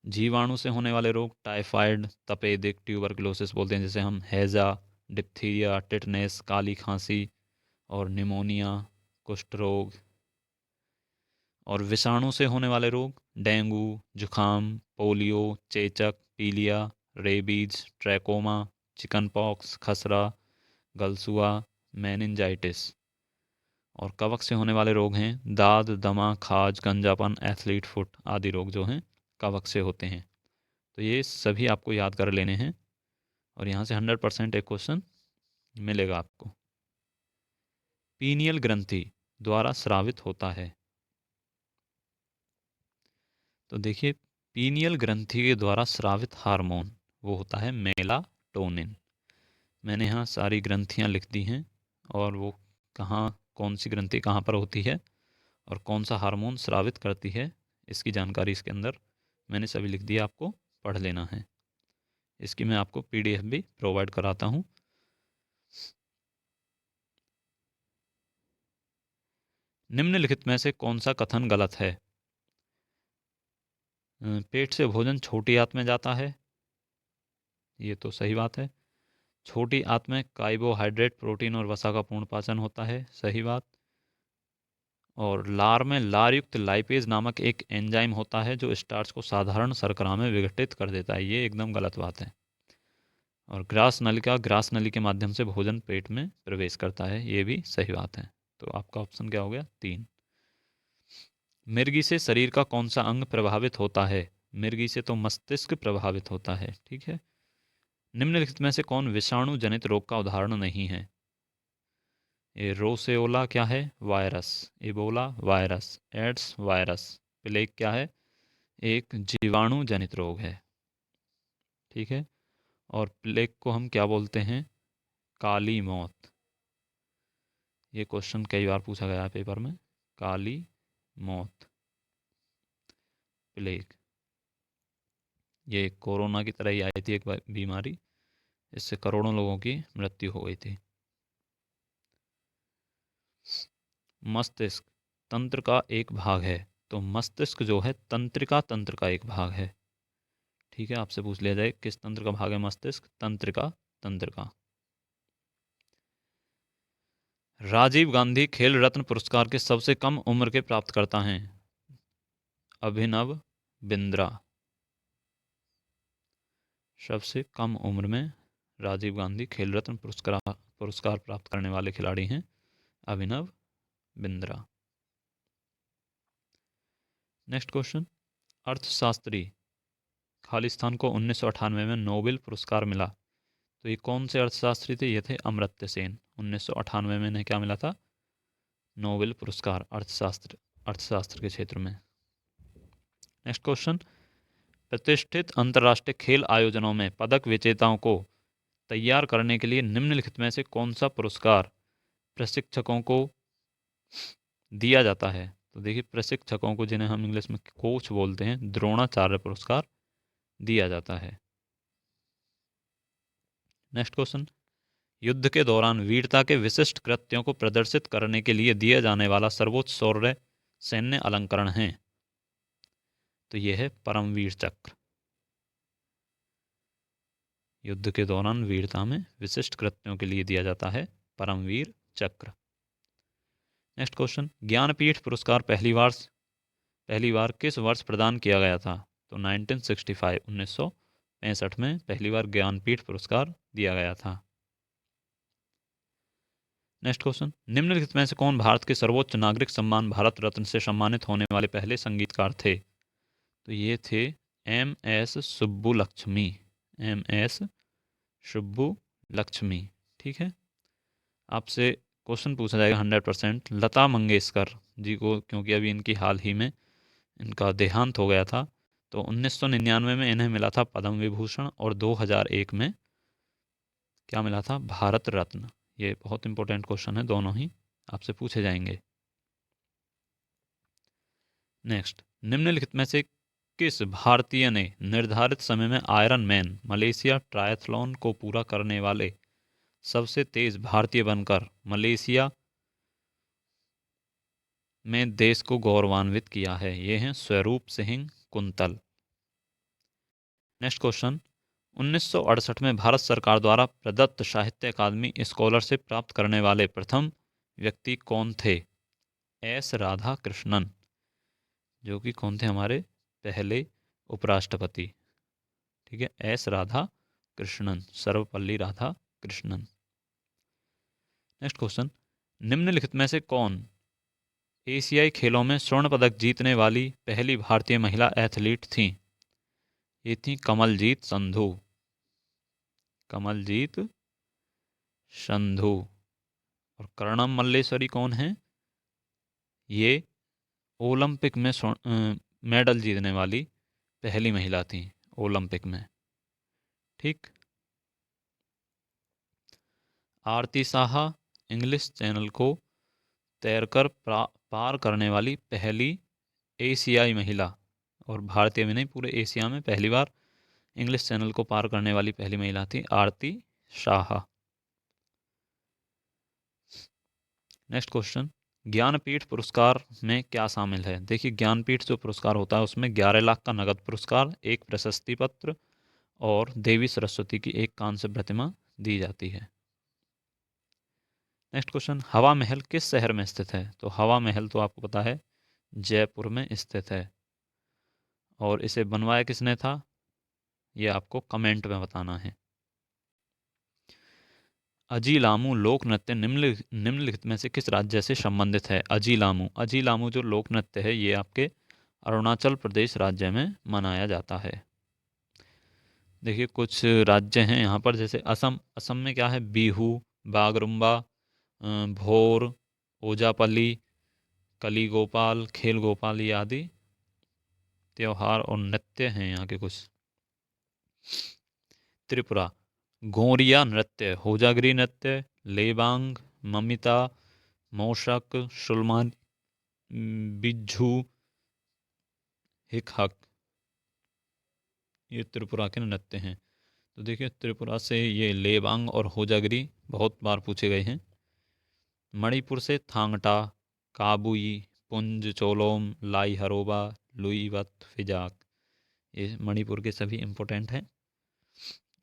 Speaker 1: जीवाणु से होने वाले रोग टाइफाइड, तपेदिक, ट्यूबरकुलोसिस बोलते हैं, जैसे हम हैजा, डिप्थीरिया, टिटनेस, काली खांसी और निमोनिया, कुष्ठ रोग। और विषाणु से होने वाले रोग डेंगू, जुखाम, पोलियो, चेचक, पीलिया, रेबीज, ट्रैकोमा, चिकनपॉक्स, खसरा, गलसुआ, मेनिंजाइटिस। और कवक से होने वाले रोग हैं दाद, दमा, खाज, गंजापन, एथलीट फुट आदि रोग जो हैं कवक से होते हैं। तो ये सभी आपको याद कर लेने हैं और यहाँ से 100% एक क्वेश्चन मिलेगा आपको। पीनियल ग्रंथि द्वारा स्रावित होता है। तो देखिए पीनियल ग्रंथि के द्वारा स्रावित हार्मोन वो होता है मेलाटोनिन। मैंने यहाँ सारी ग्रंथियाँ लिख दी हैं और वो कहाँ, कौन सी ग्रंथि कहाँ पर होती है और कौन सा हार्मोन स्रावित करती है, इसकी जानकारी इसके अंदर मैंने सभी लिख दिया, आपको पढ़ लेना है। इसकी मैं आपको PDF भी प्रोवाइड कराता हूँ। निम्नलिखित में से कौन सा कथन गलत है? पेट से भोजन छोटी आंत में जाता है, ये तो सही बात है। छोटी आंत में कार्बोहाइड्रेट, प्रोटीन और वसा का पूर्ण पाचन होता है, सही बात। और लार में लार युक्त लाइपेज नामक एक एंजाइम होता है जो स्टार्च को साधारण शर्करा में विघटित कर देता है, ये एकदम गलत बात है। और ग्रास नली के माध्यम से भोजन पेट में प्रवेश करता है, ये भी सही बात है। तो आपका ऑप्शन क्या हो गया? 3। मिर्गी से शरीर का कौन सा अंग प्रभावित होता है? मिर्गी से तो मस्तिष्क प्रभावित होता है, ठीक है। निम्नलिखित में से कौन विषाणु जनित रोग का उदाहरण नहीं है? ये रोसेओला क्या है? Virus. Ebola virus. AIDS virus. Plague क्या है? एक जीवाणु जनित रोग है, ठीक है। और प्लेग को हम क्या बोलते हैं? काली मौत। ये क्वेश्चन कई बार पूछा गया है पेपर में। काली मौत, प्लेग, ये कोरोना की तरह ही आई थी एक बीमारी, इससे करोड़ों लोगों की मृत्यु हो गई थी। मस्तिष्क तंत्र का एक भाग है, तो मस्तिष्क जो है तंत्रिका तंत्र का एक भाग है, ठीक है। आपसे पूछ लिया जाए किस तंत्र का भाग है मस्तिष्क? तंत्रिका तंत्र का। राजीव गांधी खेल रत्न पुरस्कार के सबसे कम उम्र के प्राप्तकर्ता हैं? अभिनव बिंद्रा। सबसे कम उम्र में राजीव गांधी खेल रत्न पुरस्कार प्राप्त करने वाले खिलाड़ी हैं अभिनव बिंद्रा। नेक्स्ट क्वेश्चन, अर्थशास्त्री खालिस्तान को 1998 में नोबेल पुरस्कार मिला, तो ये कौन से अर्थशास्त्री थे? ये थे अमर्त्य सेन। 1998 में इन्हें क्या मिला था? नोबेल पुरस्कार अर्थशास्त्र के क्षेत्र में। नेक्स्ट क्वेश्चन, प्रतिष्ठित अंतर्राष्ट्रीय खेल आयोजनों में पदक विजेताओं को तैयार करने के लिए निम्नलिखित में से कौन सा पुरस्कार प्रशिक्षकों को दिया जाता है? तो देखिए, प्रशिक्षकों को, जिन्हें हम इंग्लिश में कोच बोलते हैं, द्रोणाचार्य पुरस्कार दिया जाता है। नेक्स्ट क्वेश्चन, युद्ध के दौरान वीरता के विशिष्ट कृत्यों को प्रदर्शित करने के लिए दिया जाने वाला सर्वोच्च शौर्य सैन्य अलंकरण है, तो यह है परमवीर चक्र। युद्ध के दौरान वीरता में विशिष्ट कृत्यों के लिए दिया जाता है परमवीर चक्र। नेक्स्ट क्वेश्चन, ज्ञानपीठ पुरस्कार पहली बार किस वर्ष प्रदान किया गया था? तो 1965 में पहली बार ज्ञानपीठ पुरस्कार दिया गया था। नेक्स्ट क्वेश्चन, निम्नलिखित में से कौन भारत के सर्वोच्च नागरिक सम्मान भारत रत्न से सम्मानित होने वाले पहले संगीतकार थे? तो ये थे MS सुब्बुलक्ष्मी। MS सुब्बुलक्ष्मी, ठीक है। आपसे क्वेश्चन पूछा जाएगा 100%। लता मंगेशकर जी को, क्योंकि अभी इनकी हाल ही में इनका देहांत हो गया था, तो 1999 में इन्हें मिला था पद्म विभूषण और 2001 में क्या मिला था? भारत रत्न। ये बहुत इंपॉर्टेंट क्वेश्चन है, दोनों ही आपसे पूछे जाएंगे। नेक्स्ट, निम्नलिखित में से किस भारतीय ने निर्धारित समय में आयरन मैन मलेशिया ट्रायथलॉन को पूरा करने वाले सबसे तेज भारतीय बनकर मलेशिया में देश को गौरवान्वित किया है? ये हैं Swaroop Singh quintal. Next question, 1968 में भारत सरकार द्वारा प्रदत्त साहित्य अकादमी स्कॉलरशिप प्राप्त करने वाले प्रथम व्यक्ति कौन थे? S राधा कृष्णन, जो कि कौन थे? हमारे पहले उपराष्ट्रपति, ठीक है। S Radha Krishnan, Sarvepalli Radha Krishnan. Next question, निम्नलिखित में से कौन एशियाई खेलों में स्वर्ण पदक जीतने वाली पहली भारतीय महिला एथलीट थीं? ये थी कमलजीत संधू। कमलजीत संधू। और कर्णम मल्लेश्वरी कौन है? ये ओलंपिक में मेडल जीतने वाली पहली महिला थी ओलंपिक में, ठीक। आरती साहा, इंग्लिश चैनल को तैरकर पार करने वाली पहली एशियाई महिला, और भारतीय में नहीं पूरे एशिया में पहली बार इंग्लिश चैनल को पार करने वाली पहली महिला थी आरती शाह। नेक्स्ट क्वेश्चन, ज्ञानपीठ पुरस्कार में क्या शामिल है? देखिए ज्ञानपीठ जो पुरस्कार होता है उसमें 11 लाख का नगद पुरस्कार, एक प्रशस्ति पत्र और देवी सरस्वती की एक कांस्य प्रतिमा दी जाती है। नेक्स्ट क्वेश्चन, हवा महल किस शहर में स्थित है? तो हवा महल तो आपको पता है जयपुर में स्थित है, और इसे बनवाया किसने था ये आपको कमेंट में बताना है। अजीलामू लोक नृत्य निम्नलिखित में से किस राज्य से संबंधित है? अजीलामू जो लोक नृत्य है ये आपके अरुणाचल प्रदेश राज्य में मनाया जाता है। देखिए कुछ राज्य हैं यहाँ पर, जैसे असम में क्या है, बिहू, बागरुम्बा, भोर, ओजापल्ली, कली गोपाल, खेल गोपाल, ये आदि त्योहार और नृत्य हैं यहाँ के कुछ। त्रिपुरा, गोरिया नृत्य, होजागिरी नृत्य, लेबांग, ममिता, मौशक, सुलमान, बिज्जू, हिकहक, ये त्रिपुरा के नृत्य हैं। तो देखिए त्रिपुरा से ये लेबांग और होजागिरी बहुत बार पूछे गए हैं। मणिपुर से थांगटा, काबुई, पुंज चोलोम, लाई हरोबा, लुईवत, फिजाक, ये मणिपुर के सभी इम्पोर्टेंट हैं।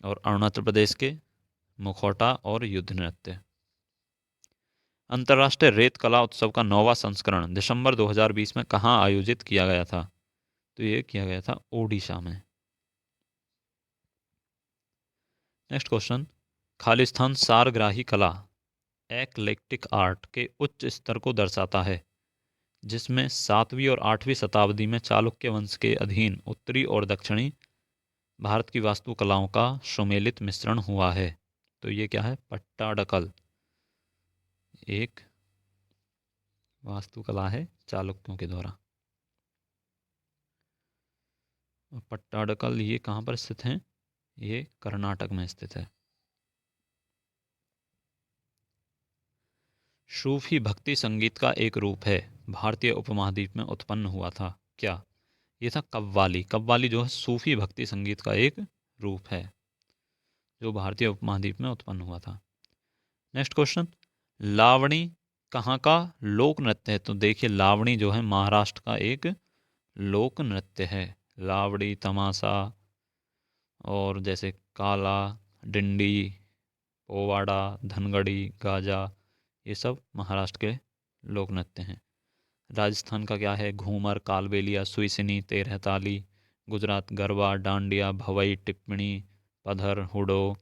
Speaker 1: और अरुणाचल प्रदेश के मुखौटा और युद्ध नृत्य। अंतर्राष्ट्रीय रेत कला उत्सव का 9वां संस्करण दिसंबर 2020 में कहाँ आयोजित किया गया था? तो ये किया गया था ओडिशा में। नेक्स्ट क्वेश्चन, खालिस्तान सारग्राही कला एक्लेक्टिक आर्ट के उच्च स्तर को दर्शाता है, जिसमें 7वीं और 8वीं शताब्दी में चालुक्य वंश के अधीन उत्तरी और दक्षिणी भारत की वास्तुकलाओं का सुमेलित मिश्रण हुआ है। तो ये क्या है? पट्टाडकल एक वास्तुकला है चालुक्यों के द्वारा। पट्टाडकल ये कहाँ पर स्थित है? ये कर्नाटक में स्थित है। सूफी भक्ति संगीत का एक रूप है, भारतीय उपमहाद्वीप में उत्पन्न हुआ था, क्या? ये था कव्वाली। कव्वाली जो है सूफी भक्ति संगीत का एक रूप है जो भारतीय उपमहाद्वीप में उत्पन्न हुआ था। नेक्स्ट क्वेश्चन, लावणी कहाँ का लोक नृत्य है? तो देखिए लावणी जो है महाराष्ट्र का एक लोक नृत्य है। लावड़ी, तमाशा और जैसे काला, डिंडी, पोवाड़ा, धनगड़ी, गाजा, ये सब महाराष्ट्र के लोक नृत्य हैं। राजस्थान का क्या है? घूमर, कालबेलिया, सुईसनी, तेरह ताली। गुजरात गरबा, डांडिया, भवई, टिप्पणी, पधर, हुडो।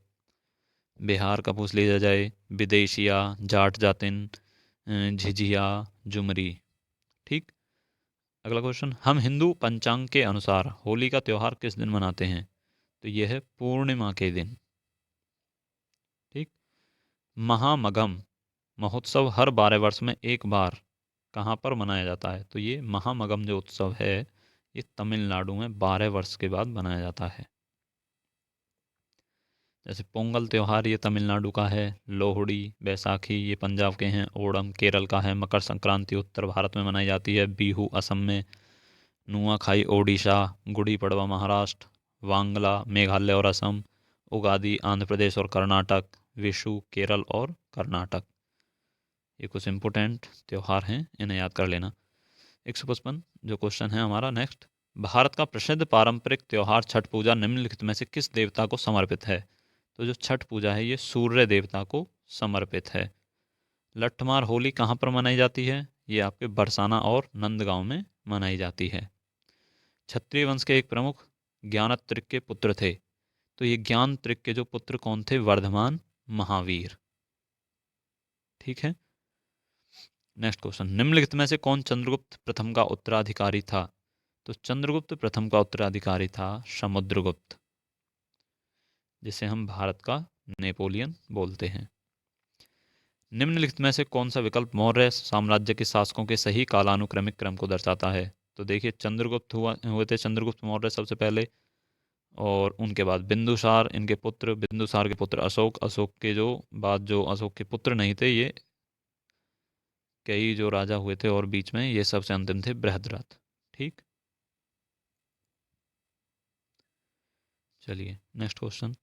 Speaker 1: बिहार का पूछ लिया जाए, विदेशिया, जाट जातिन, झिझिया, जुमरी। ठीक। अगला क्वेश्चन, हम हिंदू पंचांग के अनुसार होली का त्यौहार किस दिन मनाते हैं? तो यह है पूर्णिमा के दिन। ठीक। महामगम महोत्सव हर 12 वर्ष में एक बार कहाँ पर मनाया जाता है? तो ये महामगम जो उत्सव है ये तमिलनाडु में 12 वर्ष के बाद मनाया जाता है। जैसे पोंगल त्यौहार ये तमिलनाडु का है, लोहड़ी, बैसाखी ये पंजाब के हैं, ओणम केरल का है, मकर संक्रांति उत्तर भारत में मनाई जाती है, बिहू असम में, नुआखाई ओडिशा, गुड़ी पड़वा महाराष्ट्र, वांगला मेघालय और असम, उगादी आंध्र प्रदेश और कर्नाटक, विशु केरल और कर्नाटक। ये कुछ इम्पोर्टेंट त्यौहार हैं, इन्हें याद कर लेना। 155 जो क्वेश्चन है हमारा नेक्स्ट, भारत का प्रसिद्ध पारंपरिक त्यौहार छठ पूजा निम्नलिखित में से किस देवता को समर्पित है? तो जो छठ पूजा है ये सूर्य देवता को समर्पित है। लट्ठमार होली कहाँ पर मनाई जाती है? ये आपके बरसाना और नंदगांव में मनाई जाती है। क्षत्रिय वंश के एक प्रमुख ज्ञानत्रिक के पुत्र थे, तो ये ज्ञानत्रिक के जो पुत्र कौन थे? वर्धमान, महावीर। ठीक है। नेक्स्ट क्वेश्चन, निम्नलिखित में से कौन चंद्रगुप्त प्रथम का उत्तराधिकारी था? तो चंद्रगुप्त प्रथम का उत्तराधिकारी था समुद्रगुप्त, जिसे हम भारत का नेपोलियन बोलते हैं। निम्नलिखित में से कौन सा विकल्प मौर्य साम्राज्य के शासकों के सही कालानुक्रमिक क्रम को दर्शाता है? तो देखिए चंद्रगुप्त हुए थे चंद्रगुप्त मौर्य सबसे पहले, और उनके बाद बिंदुसार, इनके पुत्र, बिंदुसार के पुत्र अशोक, अशोक के जो बाद जो अशोक के पुत्र नहीं थे ये कई जो राजा हुए थे और बीच में ये सबसे अंतिम थे बृहद्रथ। ठीक, चलिए नेक्स्ट क्वेश्चन।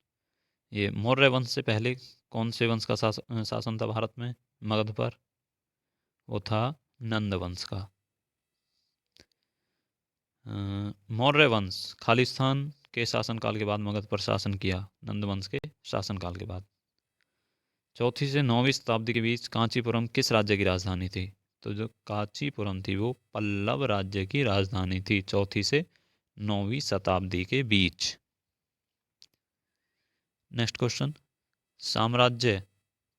Speaker 1: ये मौर्य वंश से पहले कौन से वंश का शासन था भारत में मगध पर? वो था नंद वंश का। मौर्य वंश खालिस्तान के शासनकाल के बाद मगध पर शासन किया, नंद वंश के शासनकाल के बाद। चौथी से 9वीं शताब्दी के बीच कांचीपुरम किस राज्य की राजधानी थी? तो जो कांचीपुरम थी वो पल्लव राज्य की राजधानी थी, चौथी से 9वीं शताब्दी के बीच। Next question. साम्राज्य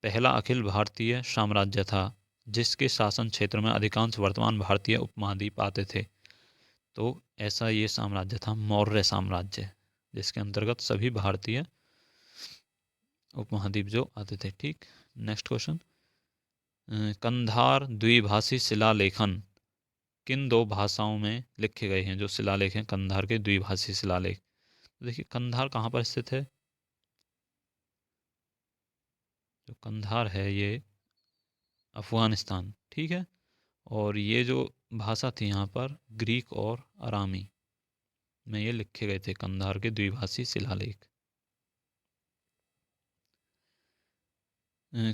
Speaker 1: पहला अखिल भारतीय साम्राज्य था जिसके शासन क्षेत्र में अधिकांश वर्तमान भारतीय उपमहाद्वीप आते थे। तो ऐसा ये साम्राज्य था मौर्य साम्राज्य, जिसके अंतर्गत सभी भारतीय उपमहाद्वीप जो आते थे। ठीक, नेक्स्ट क्वेश्चन। कंधार द्विभाषी शिलालेखन किन दो भाषाओं में लिखे गए हैं? जो शिलालेख हैं कंधार के द्विभाषी शिलालेख। देखिए कंधार कहाँ पर स्थित है? जो कंधार है ये अफगानिस्तान। ठीक है, और ये जो भाषा थी यहाँ पर ग्रीक और अरामी में ये लिखे गए थे कंधार के द्विभाषी शिलालेख।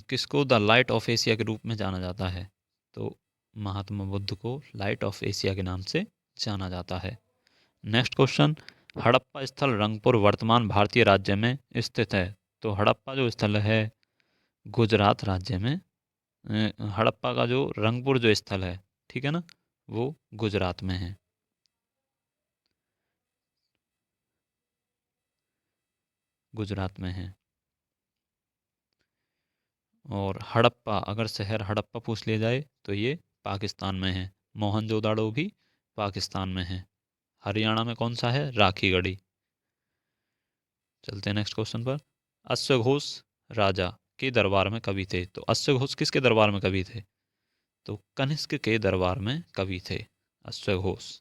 Speaker 1: किसको द लाइट ऑफ एशिया के रूप में जाना जाता है? तो महात्मा बुद्ध को लाइट ऑफ एशिया के नाम से जाना जाता है। Next question. हड़प्पा स्थल रंगपुर वर्तमान भारतीय राज्य में स्थित है। तो हड़प्पा जो स्थल है गुजरात राज्य में, हड़प्पा का जो रंगपुर जो स्थल है, ठीक है ना, वो गुजरात में है। गुजरात में है। और हड़प्पा, अगर शहर हड़प्पा पूछ लिया जाए तो ये पाकिस्तान में है। मोहनजोदाड़ो भी पाकिस्तान में है। हरियाणा में कौन सा है? राखीगढ़ी। चलते हैं नेक्स्ट क्वेश्चन पर। अश्वघोष राजा के दरबार में कवि थे। तो अश्वघोष किसके दरबार में कवि थे? तो कनिष्क के दरबार में कवि थे अश्वघोष।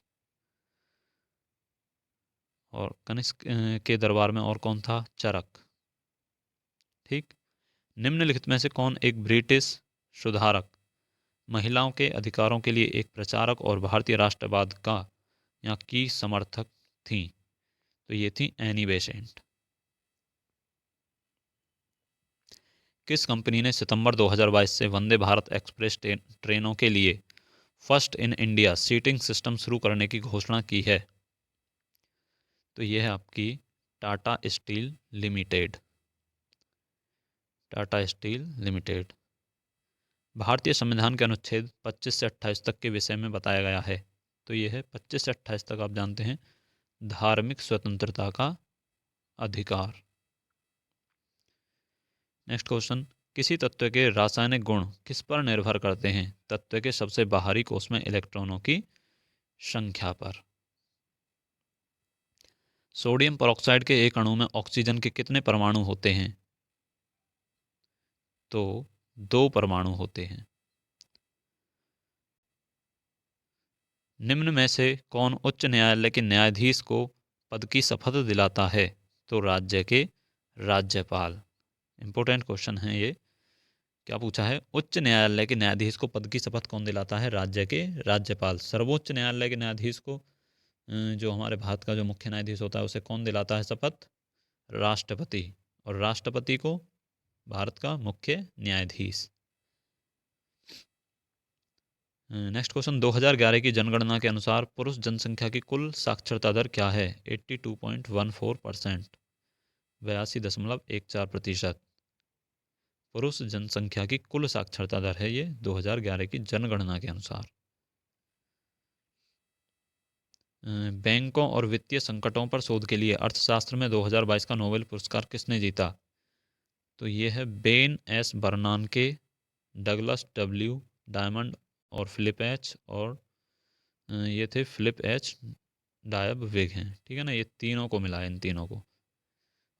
Speaker 1: और कनिष्क के दरबार में और कौन था? चरक। ठीक, निम्नलिखित में से कौन एक ब्रिटिश सुधारक, महिलाओं के अधिकारों के लिए एक प्रचारक और भारतीय राष्ट्रवाद का यहाँ की समर्थक थी? तो ये थी एनी बेसेंट। किस कंपनी ने सितंबर 2022 से वंदे भारत एक्सप्रेस ट्रेनों के लिए first in India seating system शुरू करने की घोषणा की है? तो यह है आपकी Tata steel limited. Tata steel limited. भारतीय संविधान के अनुच्छेद 25 से 28 तक के विषय में बताया गया है। तो यह है 25 से 28 तक, आप जानते हैं, धार्मिक स्वतंत्रता का अधिकार। Next question. किसी तत्व के रासायनिक गुण किस पर निर्भर करते हैं? तत्व के सबसे बाहरी कोष में इलेक्ट्रॉनों की संख्या पर। सोडियम परऑक्साइड के एक अणु में ऑक्सीजन के कितने परमाणु होते हैं? तो 2 परमाणु होते हैं। निम्न में से कौन उच्च न्यायालय के न्यायाधीश को पद की शपथ दिलाता है? तो राज्य के राज्यपाल। इंपॉर्टेंट क्वेश्चन है ये। क्या पूछा है? उच्च न्यायालय के न्यायाधीश को पद की शपथ कौन दिलाता है? राज्य के राज्यपाल। सर्वोच्च न्यायालय के न्यायाधीश को, जो हमारे भारत का जो मुख्य न्यायाधीश होता है, उसे कौन दिलाता है शपथ? राष्ट्रपति। और राष्ट्रपति को भारत का मुख्य न्यायाधीश। Next question. 2011 की जनगणना के अनुसार पुरुष जनसंख्या की कुल साक्षरता दर क्या है? 82.14%, 82.14%। पुरुष जनसंख्या की कुल साक्षरता दर है ये 2011 की जनगणना के अनुसार। बैंकों और वित्तीय संकटों पर शोध के लिए अर्थशास्त्र में 2022 का नोबेल पुरस्कार किसने जीता? तो ये है Ben S बर्नानके, Douglas W diamond और फिलिप एच, और ये थे फिलिप एच डायब विग हैं। ठीक है ना, ये तीनों को मिला है, इन तीनों को।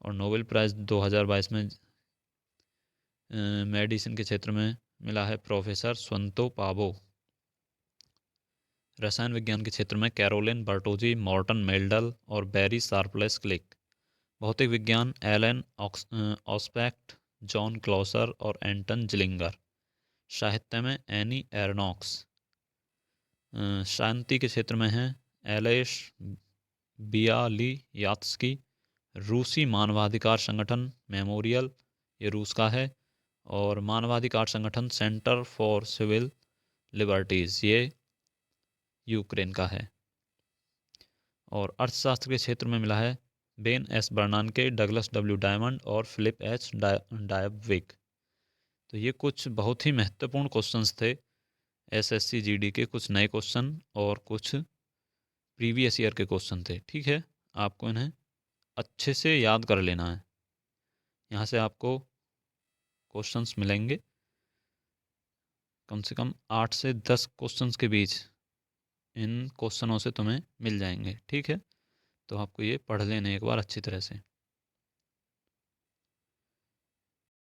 Speaker 1: और नोबेल प्राइज़ 2022 में मेडिसिन के क्षेत्र में मिला है प्रोफेसर स्वंतो पाबो। रसायन विज्ञान के क्षेत्र में कैरोलिन बर्टोजी, मॉर्टन मेल्डल और बैरी शार्पलेस क्लिक। भौतिक विज्ञान एलन ऑस्पेक्ट, जॉन क्लॉसर और एंटन जिलिंगर। साहित्य में एनी एरनॉक्स। शांति के क्षेत्र में है एलेश बियालियात्स्की। रूसी मानवाधिकार संगठन मेमोरियल, ये रूस का है। और मानवाधिकार संगठन सेंटर फॉर सिविल लिबर्टीज़, ये यूक्रेन का है। और अर्थशास्त्र के क्षेत्र में मिला है Ben S बर्नानके, Douglas W diamond और फिलिप एच डायबविक। तो ये कुछ बहुत ही महत्वपूर्ण क्वेश्चंस थे, एसएससी जीडी के कुछ नए क्वेश्चन और कुछ प्रीवियस ईयर के क्वेश्चन थे। ठीक है, आपको इन्हें अच्छे से याद कर लेना है। यहाँ से आपको क्वेश्चंस मिलेंगे, कम से कम 8 से 10 क्वेश्चंस के बीच इन क्वेश्चनों से तुम्हें मिल जाएंगे। ठीक है, तो आपको ये पढ़ लेने एक बार अच्छी तरह से।